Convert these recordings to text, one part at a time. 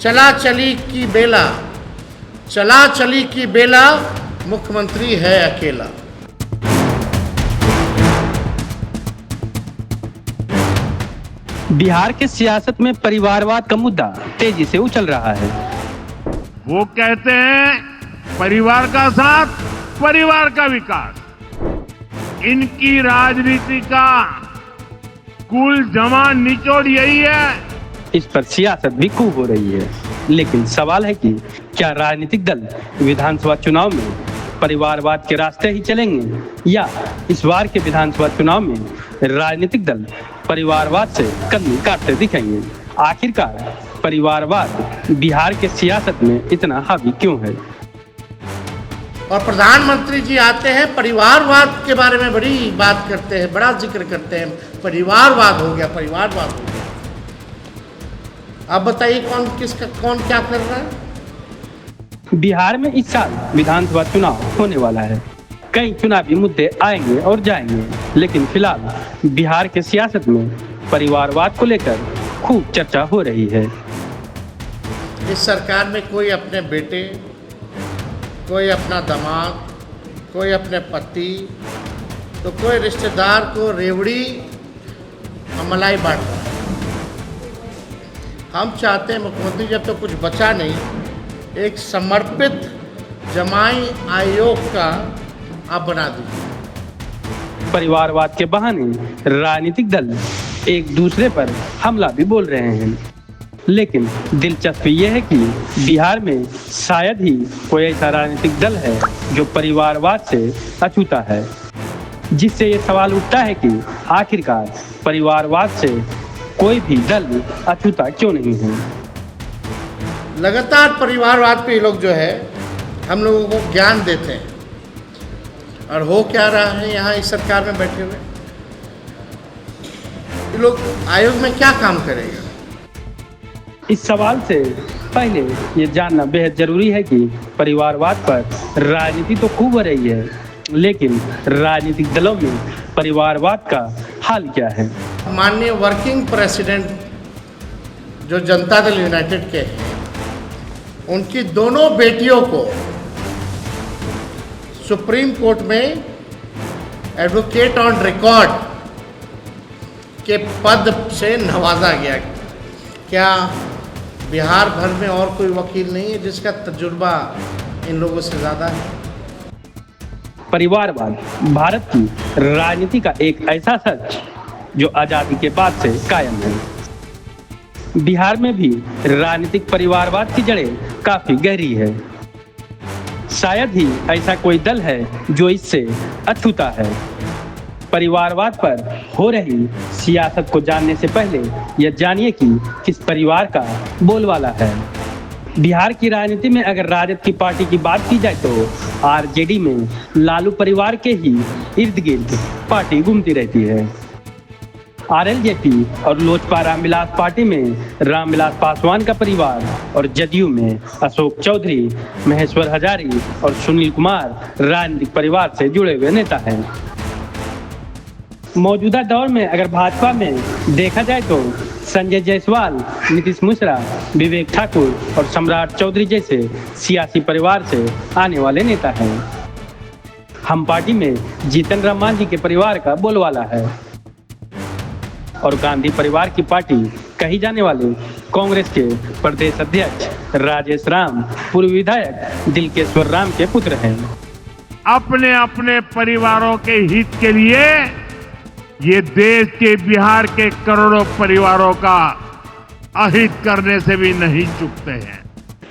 चला चली की बेला, मुख्यमंत्री है अकेला। बिहार के सियासत में परिवारवाद का मुद्दा तेजी से उछल रहा है। वो कहते हैं परिवार का साथ, परिवार का विकास। इनकी राजनीति का कुल जमा निचोड़ यही है। इस पर सियासत भी खूब हो रही है, लेकिन सवाल है कि क्या राजनीतिक दल विधानसभा चुनाव में परिवारवाद के रास्ते ही चलेंगे, या इस बार के विधानसभा चुनाव में राजनीतिक दल परिवारवाद से कदम काटते दिखेंगे। आखिरकार परिवारवाद बिहार के सियासत में इतना हावी क्यों है? और प्रधानमंत्री जी आते हैं, परिवारवाद के बारे में बड़ी बात करते हैं, बड़ा जिक्र करते हैं, परिवारवाद हो गया। अब बताइए कौन क्या कर रहा है? बिहार में इस साल विधानसभा चुनाव होने वाला है। कई चुनावी मुद्दे आएंगे और जाएंगे, लेकिन फिलहाल बिहार के सियासत में परिवारवाद को लेकर खूब चर्चा हो रही है। इस सरकार में कोई अपने बेटे, कोई अपना दामाद, कोई अपने पति, तो कोई रिश्तेदार को रेवड़ी और मलाई बांट रहा है। हम चाहते हैं मुख्यमंत्री जब तो कुछ बचा नहीं, एक समर्पित जमाई आयोग का आप बना दीजिए। परिवारवाद के बहाने राजनीतिक दल एक दूसरे पर हमला भी बोल रहे हैं, लेकिन दिलचस्पी यह है कि बिहार में शायद ही कोई ऐसा राजनीतिक दल है जो परिवारवाद से अछूता है, जिससे ये सवाल उठता है कि आखिरकार परिवारवाद से कोई भी दल अछूता क्यों नहीं है। लगातार परिवारवाद पे ये लोग जो है हम लोगों को ज्ञान देते हैं, और हो क्या रहा है यहाँ इस सरकार में बैठे हुए ये लोग आयोग में क्या काम करेगा? इस सवाल से पहले ये जानना बेहद जरूरी है कि परिवारवाद पर राजनीति तो खूब हो रही है, लेकिन राजनीतिक दलों में परिवारवाद का हाल क्या है? माननीय वर्किंग प्रेसिडेंट जो जनता दल यूनाइटेड के हैं, उनकी दोनों बेटियों को सुप्रीम कोर्ट में एडवोकेट ऑन रिकॉर्ड के पद से नवाजा गया। क्या बिहार भर में और कोई वकील नहीं है जिसका तजुर्बा इन लोगों से ज़्यादा है? परिवारवाद भारत की राजनीति का एक ऐसा सच जो आजादी के बाद से कायम है। बिहार में भी राजनीतिक परिवारवाद की जड़ें काफी गहरी है। शायद ही ऐसा कोई दल है जो इससे अछूता है। परिवारवाद पर हो रही सियासत को जानने से पहले यह जानिए कि किस परिवार का बोलबाला है। बिहार की राजनीति में अगर राजद की पार्टी की बात की जाए तो आरजेडी में लालू परिवार के ही इर्द गिर्द पार्टी घूमती रहती है। आरएलजेपी और लोजपा रामविलास पार्टी में रामविलास पासवान का परिवार, और जदयू में अशोक चौधरी, महेश्वर हजारी और सुनील कुमार राजनीतिक परिवार से जुड़े हुए नेता हैं। मौजूदा दौर में अगर भाजपा में देखा जाए तो संजय जायसवाल, नीतीश मिश्रा, विवेक ठाकुर और सम्राट चौधरी जैसे सियासी परिवार से आने वाले नेता हैं। हम पार्टी में जीतन राम मांझी के परिवार का बोलबाला है, और गांधी परिवार की पार्टी कही जाने वाले कांग्रेस के प्रदेश अध्यक्ष राजेश राम पूर्व विधायक दिलकेश्वर राम के पुत्र हैं। अपने अपने परिवारों के हित के लिए ये देश के बिहार के करोड़ों परिवारों का अहित करने से भी नहीं चूकते हैं।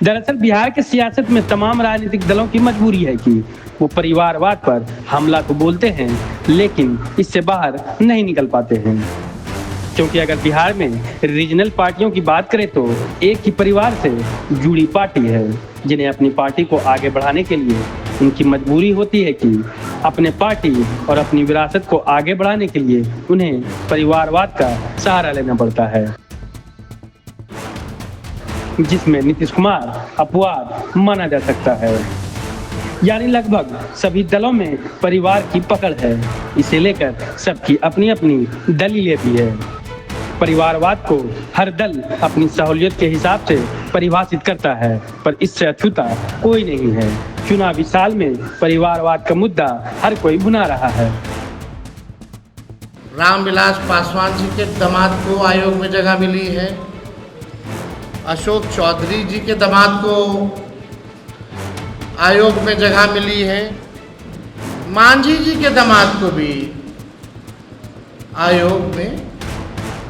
दरअसल बिहार के सियासत में तमाम राजनीतिक दलों की मजबूरी है कि वो परिवारवाद पर हमला तो बोलते हैं, लेकिन इससे बाहर नहीं निकल पाते हैं। क्योंकि अगर बिहार में रीजनल पार्टियों की बात करें तो एक ही परिवार से जुड़ी पार्टी है, जिन्हें अपनी पार्टी को आगे बढ़ाने के लिए उनकी मजबूरी होती है कि अपने पार्टी और अपनी विरासत को आगे बढ़ाने के लिए उन्हें परिवारवाद का सहारा लेना पड़ता है, जिसमें नीतीश कुमार अपवाद माना जा सकता है। यानी लगभग सभी दलों में परिवार की पकड़ है। इसे लेकर सबकी अपनी अपनी दलीलें भी है। परिवारवाद को हर दल अपनी सहूलियत के हिसाब से परिभाषित करता है, पर इससे अछूता कोई नहीं है। चुनावी साल में परिवारवाद का मुद्दा हर कोई भुना रहा है। रामविलास पासवान जी के दामाद को आयोग में जगह मिली है, अशोक चौधरी जी के दामाद को आयोग में जगह मिली है, मांझी जी के दामाद को भी आयोग में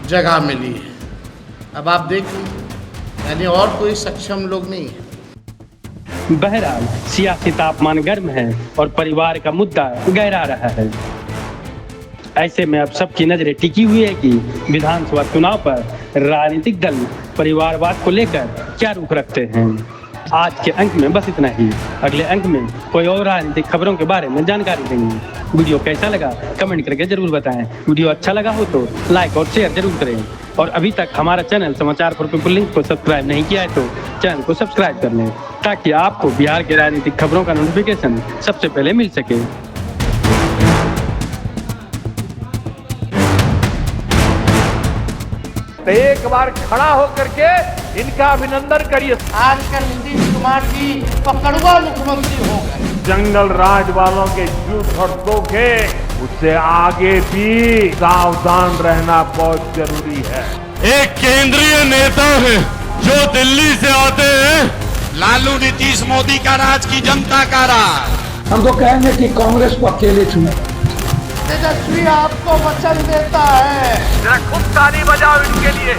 जगह मिली है। अब आप देखिए, यानी और कोई सक्षम लोग नहीं है। बहरहाल सियासी तापमान गर्म है और परिवार का मुद्दा गहरा रहा है। ऐसे में अब सबकी नजरें टिकी हुई है कि विधानसभा चुनाव पर राजनीतिक दल परिवारवाद को लेकर क्या रुख रखते हैं। आज के अंक में बस इतना ही। अगले अंक में कोई और राजनीतिक खबरों के बारे में जानकारी देंगे। वीडियो कैसा लगा कमेंट करके जरूर बताएं। वीडियो अच्छा लगा हो तो लाइक और शेयर जरूर करें। और अभी तक हमारा चैनल समाचार फॉर पीपल लिंक को सब्सक्राइब नहीं किया है तो चैनल को सब्सक्राइब कर लें, ताकि आपको बिहार के राजनीतिक खबरों का नोटिफिकेशन सबसे पहले मिल सके। तो एक बार खड़ा होकर के इनका अभिनंदन करिए। आजकल नीतीश कुमार जी पकड़वा मुख्यमंत्री हो गए। जंगल राज वालों के झूठ और धोखे, उससे आगे भी सावधान रहना बहुत जरूरी है। एक केंद्रीय नेता है जो दिल्ली से आते हैं, लालू नीतीश मोदी का राज की जनता का राज। हम तो कहेंगे कि कांग्रेस को अकेले चुने। तेजस्वी आपको वचन देता है, जरा खूब ताली बजाओ इनके लिए।